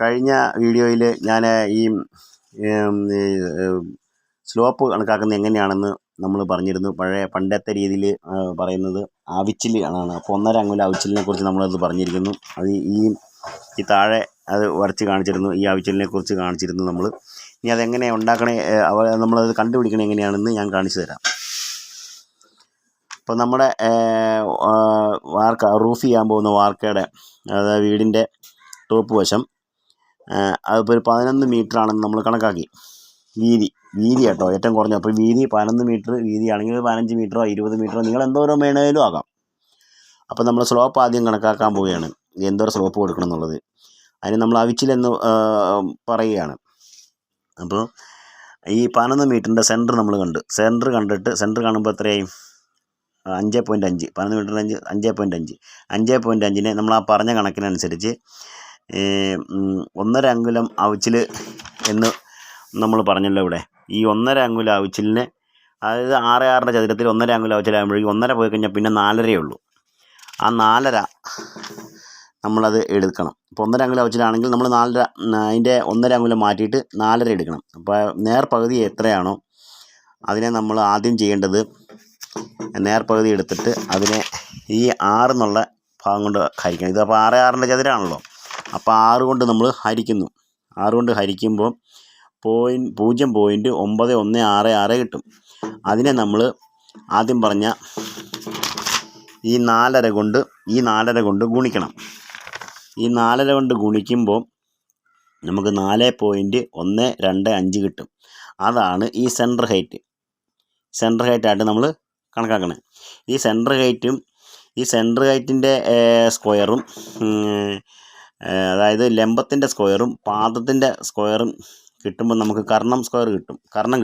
കഴിഞ്ഞ വീഡിയോയിൽ ഞാൻ ഈ സ്ലോപ്പ് കണക്കാക്കുന്നത് എങ്ങനെയാണെന്ന് നമ്മൾ പറഞ്ഞിരുന്നു. പണ്ടത്തെ രീതിയിൽ പറയുന്നത് ആവിച്ചിൽ ആണ്. അപ്പോൾ 1.5 അங்குല ആവിച്ചിലിനെ കുറിച്ച് നമ്മളത് പറഞ്ഞിരിക്കുന്നു. അത് ഈ താഴെ അത് വരച്ച് കാണിച്ചിരുന്നു. ഈ ആവിച്ചിലിനെ കുറിച്ച് കാണിച്ചിരുന്നു നമ്മൾ. ഇനി അതെങ്ങനെ ഉണ്ടാക്കണേ, നമ്മളത് കണ്ടുപിടിക്കണേ എങ്ങനെയാണെന്ന് ഞാൻ കാണിച്ചു തരാം. അപ്പോൾ നമ്മുടെ റൂഫ് ചെയ്യാൻ പോകുന്ന വാർക്കയുടെ, അതായത് വീടിൻ്റെ ടോപ്പ് വശം, അതിപ്പോൾ ഒരു 11 മീറ്റർ ആണെന്ന് നമ്മൾ കണക്കാക്കി. വീതി കേട്ടോ, ഏറ്റവും കുറഞ്ഞ. അപ്പോൾ വീതി 11 മീറ്റർ വീതിയാണെങ്കിൽ 15 മീറ്ററോ 20 മീറ്ററോ നിങ്ങൾ എന്തോരം വേണേലും ആകാം. അപ്പോൾ നമ്മൾ സ്ലോപ്പ് ആദ്യം കണക്കാക്കാൻ പോവുകയാണ്, എന്തോരം സ്ലോപ്പ് കൊടുക്കണം എന്നുള്ളത്. അതിന് നമ്മൾ അവിച്ചിലെന്ന് പറയുകയാണ്. അപ്പോൾ ഈ 11 മീറ്ററിൻ്റെ സെൻറ്റർ നമ്മൾ സെൻറ്റർ കാണുമ്പോൾ എത്രയായി? 5.5. 11 മീറ്റർ 5.5. 5.5നെ നമ്മൾ ആ പറഞ്ഞ കണക്കിനനുസരിച്ച് 1.5 അങ്കുലം അവിച്ചിൽ എന്ന് നമ്മൾ പറഞ്ഞല്ലോ ഇവിടെ. ഈ 1.5 അങ്കുലം അവിച്ചിലിനെ, അതായത് 6 ചതുരത്തിൽ 1.5 അങ്കുലം അവിച്ചിലാകുമ്പോഴേക്കും 1.5 പോയി കഴിഞ്ഞാൽ പിന്നെ 4.5 ഉള്ളൂ. ആ 4.5 നമ്മളത് എടുക്കണം. ഇപ്പോൾ 1.5 അങ്കുലം അവിച്ചിലാണെങ്കിൽ നമ്മൾ 4.5, അതിൻ്റെ 1.5 അങ്കുലം മാറ്റിയിട്ട് 4.5 എടുക്കണം. അപ്പോൾ നേർപകുതി എത്രയാണോ അതിനെ നമ്മൾ ആദ്യം ചെയ്യേണ്ടത്, നേർപകുതി എടുത്തിട്ട് അതിനെ ഈ 6 എന്നുള്ള ഭാഗം കൊണ്ട് ഹരിക്കണം. ഇതപ്പോൾ 6 ചതുരമാണല്ലോ. അപ്പോൾ 6 കൊണ്ട് നമ്മൾ ഹരിക്കുന്നു. 6 കൊണ്ട് ഹരിക്കുമ്പോൾ 0.9166 കിട്ടും. അതിനെ നമ്മൾ ആദ്യം പറഞ്ഞ ഈ 4.5 കൊണ്ട് ഗുണിക്കണം. ഈ 4.5 കൊണ്ട് ഗുണിക്കുമ്പോൾ നമുക്ക് 4.125 കിട്ടും. അതാണ് ഈ സെൻറ്റർ ഹൈറ്റായിട്ട് നമ്മൾ കണക്കാക്കണേ. ഈ സെൻറ്റർ ഹൈറ്റിൻ്റെ സ്ക്വയറും, അതായത് ലംബത്തിൻ്റെ സ്ക്വയറും പാദത്തിൻ്റെ സ്ക്വയറും കിട്ടുമ്പോൾ നമുക്ക് കർണം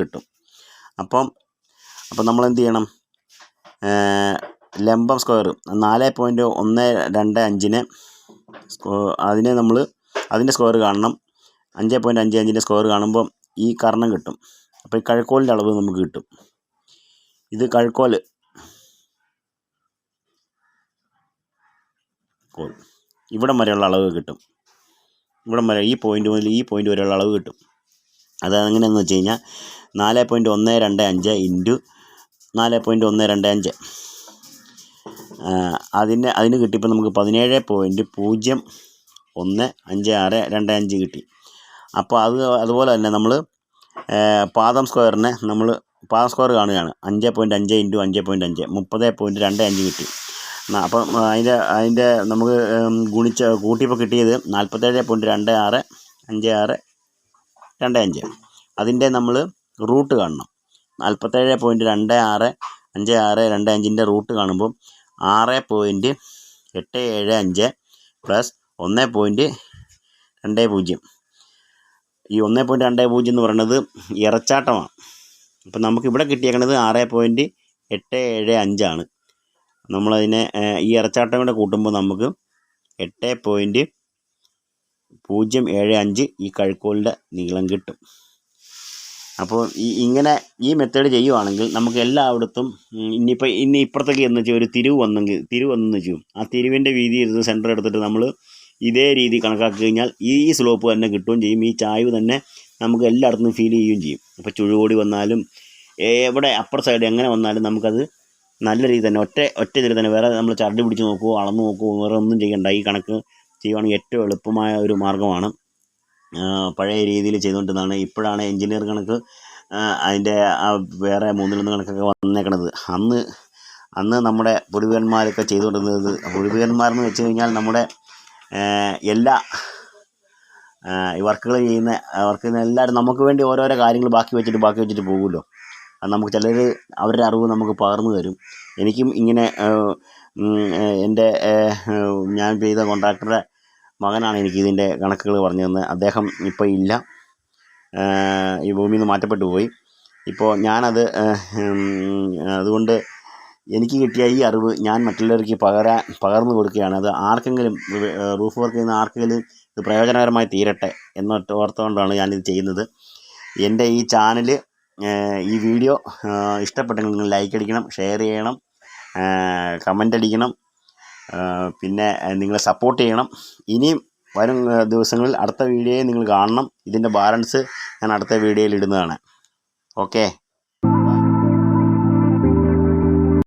കിട്ടും. അപ്പം നമ്മൾ എന്ത് ചെയ്യണം? ലംബം സ്ക്വയർ 4.125നെ അതിനെ നമ്മൾ അതിൻ്റെ സ്ക്വയർ കാണണം. 5.55ൻ്റെ സ്ക്വയർ കാണുമ്പോൾ ഈ കർണം കിട്ടും. അപ്പോൾ ഈ കഴുക്കോലിൻ്റെ അളവ് നമുക്ക് കിട്ടും. ഇത് കഴുക്കോൽ ഇവിടം വരെയുള്ള അളവ് കിട്ടും. ഇവിടം വരെ, ഈ പോയിൻ്റ് മുതൽ ഈ പോയിൻ്റ് വരെയുള്ള അളവ് കിട്ടും. അത് എങ്ങനെയാണെന്ന് വെച്ച് കഴിഞ്ഞാൽ 4.125 ഇൻറ്റു 4.125 അതിന് കിട്ടിയപ്പോൾ നമുക്ക് 17.015625 കിട്ടി. അപ്പോൾ അതുപോലെ തന്നെ നമ്മൾ പാദം സ്ക്വയർ കാണുകയാണ്. 5.5 ഇൻറ്റു 5.5 30.25 കിട്ടി. അപ്പം അതിൻ്റെ നമുക്ക് കൂട്ടിയപ്പോൾ കിട്ടിയത് 47.265625. അതിൻ്റെ നമ്മൾ റൂട്ട് കാണണം. 47.265625ൻ്റെ റൂട്ട് കാണുമ്പോൾ 6.875 പ്ലസ് 1.20. ഈ 1.20 എന്ന് പറയുന്നത് ഇറച്ചാട്ടമാണ്. അപ്പം നമുക്കിവിടെ കിട്ടിയേക്കണത് 6.875 നമ്മളതിനെ ഈ ഇറച്ചാട്ടം കൂടെ കൂട്ടുമ്പോൾ നമുക്ക് 8.075 ഈ കഴുക്കോലിൻ്റെ നീളം കിട്ടും. അപ്പോൾ ഇങ്ങനെ ഈ മെത്തേഡ് ചെയ്യുവാണെങ്കിൽ നമുക്ക് എല്ലായിടത്തും ഇനി ഇപ്പുറത്തേക്ക് എന്ന് വെച്ചാൽ ഒരു തിരിവ് വന്നെന്ന് വെച്ചു, ആ തിരിവിൻ്റെ വീതി ഇരുന്ന് സെൻറ്റർ എടുത്തിട്ട് നമ്മൾ ഇതേ രീതി കണക്കാക്കി കഴിഞ്ഞാൽ ഈ സ്ലോപ്പ് തന്നെ കിട്ടുകയും ചെയ്യും. ഈ ചായ്വ് തന്നെ നമുക്ക് എല്ലായിടത്തും ഫീൽ ചെയ്യുകയും ചെയ്യും. അപ്പോൾ ചുഴുകോടി വന്നാലും എവിടെ അപ്പർ സൈഡ് എങ്ങനെ വന്നാലും നമുക്കത് നല്ല രീതി തന്നെ ഒറ്റ ഇതിൽ തന്നെ, വേറെ നമ്മൾ ചരട് പിടിച്ച് നോക്കുമോ അളന്ന് നോക്കുമോ വേറെ ഒന്നും ചെയ്യണ്ട. ഈ കണക്ക് ചെയ്യുവാണെങ്കിൽ ഏറ്റവും എളുപ്പമായ ഒരു മാർഗ്ഗമാണ്. പഴയ രീതിയിൽ ചെയ്തുകൊണ്ടിരുന്നതാണ്. ഇപ്പോഴാണ് എഞ്ചിനീയർ കണക്ക് അതിൻ്റെ വേറെ 3 കണക്കൊക്കെ വന്നേക്കണത്. അന്ന് നമ്മുടെ പൂർവികന്മാരൊക്കെ ചെയ്തുകൊണ്ടിരുന്നത്, പൂർവികന്മാരെന്ന് വെച്ച് കഴിഞ്ഞാൽ നമ്മുടെ എല്ലാ ഈ വർക്കുകൾ ചെയ്യുന്ന എല്ലാവരും നമുക്ക് വേണ്ടി ഓരോരോ കാര്യങ്ങൾ ബാക്കി വെച്ചിട്ട് പോകുമല്ലോ. അത് നമുക്ക് ചിലർ അവരുടെ അറിവ് നമുക്ക് പകർന്നു തരും. എനിക്കും ഇങ്ങനെ ഞാൻ ചെയ്ത കോൺട്രാക്ടറുടെ മകനാണ് എനിക്ക് ഇതിൻ്റെ കണക്കുകൾ പറഞ്ഞു തന്നത്. അദ്ദേഹം ഇപ്പോൾ ഇല്ല, ഈ ഭൂമിയിൽ നിന്ന് മാറ്റപ്പെട്ടു പോയി. ഇപ്പോൾ ഞാനത് അതുകൊണ്ട് എനിക്ക് കിട്ടിയ ഈ അറിവ് ഞാൻ മറ്റുള്ളവർക്ക് പകർന്നു കൊടുക്കുകയാണ്. അത് ആർക്കെങ്കിലും റൂഫ് വർക്ക് ചെയ്യുന്ന ആർക്കെങ്കിലും ഇത് പ്രയോജനകരമായി തീരട്ടെ ഓർത്തുകൊണ്ടാണ് ഞാനിത് ചെയ്യുന്നത്. എൻ്റെ ഈ ചാനൽ, ഈ വീഡിയോ ഇഷ്ടപ്പെട്ടെങ്കിൽ നിങ്ങൾ ലൈക്ക് അടിക്കണം, ഷെയർ ചെയ്യണം, കമൻ്റ് അടിക്കണം, പിന്നെ നിങ്ങളെ സപ്പോർട്ട് ചെയ്യണം. ഇനിയും വരും ദിവസങ്ങളിൽ അടുത്ത വീഡിയോയിൽ നിങ്ങൾ കാണണം. ഇതിൻ്റെ ബാലൻസ് ഞാൻ അടുത്ത വീഡിയോയിൽ ഇടുന്നതാണ്. ഓക്കെ.